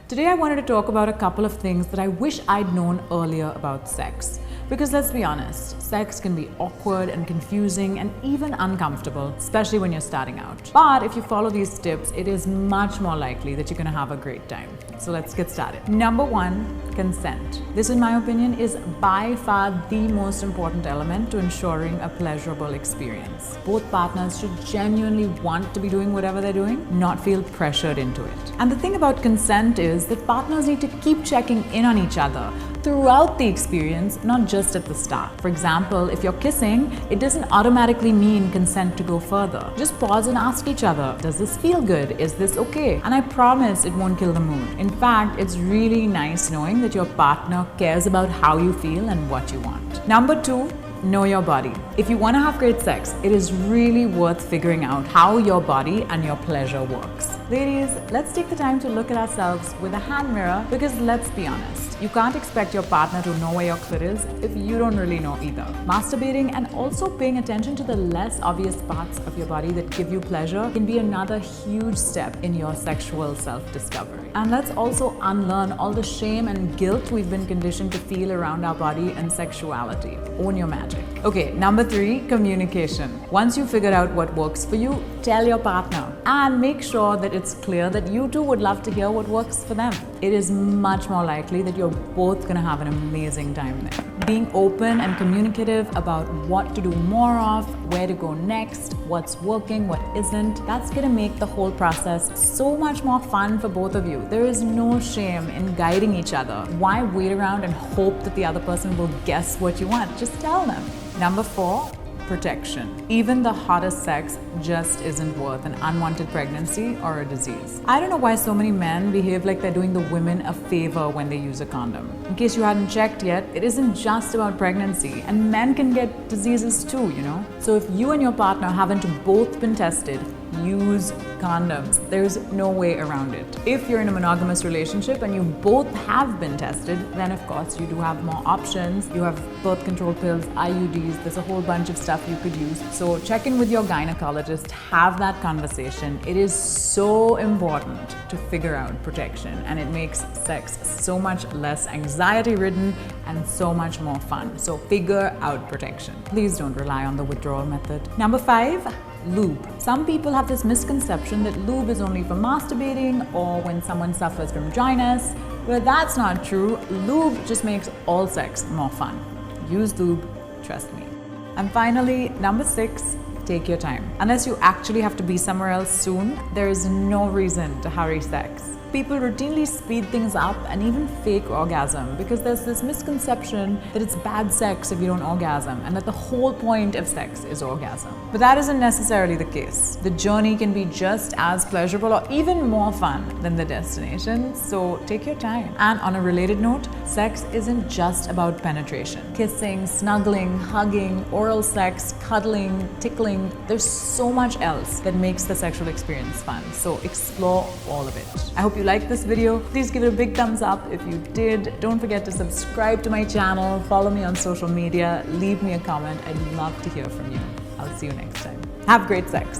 Today I wanted to talk about a couple of things that I wish I'd known earlier about sex. Because let's be honest, sex can be awkward and confusing and even uncomfortable, especially when you're starting out. But if you follow these tips, it is much more likely that you're gonna have a great time. So let's get started. Number one, consent. This, in my opinion, is by far the most important element to ensuring a pleasurable experience. Both partners should genuinely want to be doing whatever they're doing, not feel pressured into it. And the thing about consent is that partners need to keep checking in on each other throughout the experience, not just at the start. For example, if you're kissing, it doesn't automatically mean consent to go further. Just pause and ask each other, does this feel good? Is this okay? And I promise it won't kill the mood. In fact, it's really nice knowing that your partner cares about how you feel and what you want. Number two, know your body. If you want to have great sex, it is really worth figuring out how your body and your pleasure works. Ladies, let's take the time to look at ourselves with a hand mirror, because let's be honest, you can't expect your partner to know where your clit is if you don't really know either. Masturbating and also paying attention to the less obvious parts of your body that give you pleasure can be another huge step in your sexual self-discovery. And let's also unlearn all the shame and guilt we've been conditioned to feel around our body and sexuality. Own your magic. Okay, number three, communication. Once you figure out what works for you, tell your partner and make sure that it's clear that you too would love to hear what works for them. It is much more likely that you're both gonna have an amazing time there. Being open and communicative about what to do more of, where to go next, what's working, what isn't, that's gonna make the whole process so much more fun for both of you. There is no shame in guiding each other. Why wait around and hope that the other person will guess what you want? Just tell them. Number four, protection. Even the hottest sex just isn't worth an unwanted pregnancy or a disease. I don't know why so many men behave like they're doing the women a favor when they use a condom. In case you hadn't checked yet, it isn't just about pregnancy, and men can get diseases too, you know? So if you and your partner haven't both been tested, use condoms. There's no way around it. If you're in a monogamous relationship and you both have been tested, then of course you do have more options. You have birth control pills, IUDs, there's a whole bunch of stuff you could use. So check in with your gynecologist, have that conversation. It is so important to figure out protection, and it makes sex so much less anxiety-ridden and so much more fun. So figure out protection. Please don't rely on the withdrawal method. Number five, lube. Some people have this misconception that lube is only for masturbating or when someone suffers from dryness, but that's not true. Lube just makes all sex more fun. Use lube, trust me. And finally, number six, take your time. Unless you actually have to be somewhere else soon, there is no reason to hurry sex. People routinely speed things up and even fake orgasm because there's this misconception that it's bad sex if you don't orgasm and that the whole point of sex is orgasm. But that isn't necessarily the case. The journey can be just as pleasurable or even more fun than the destination, so take your time. And on a related note, sex isn't just about penetration. Kissing, snuggling, hugging, oral sex, cuddling, tickling, there's so much else that makes the sexual experience fun, so explore all of it. I hope you liked this video. Please give it a big thumbs up if you did. Don't forget to subscribe to my channel, follow me on social media, leave me a comment. I'd love to hear from you. I'll see you next time. Have great sex.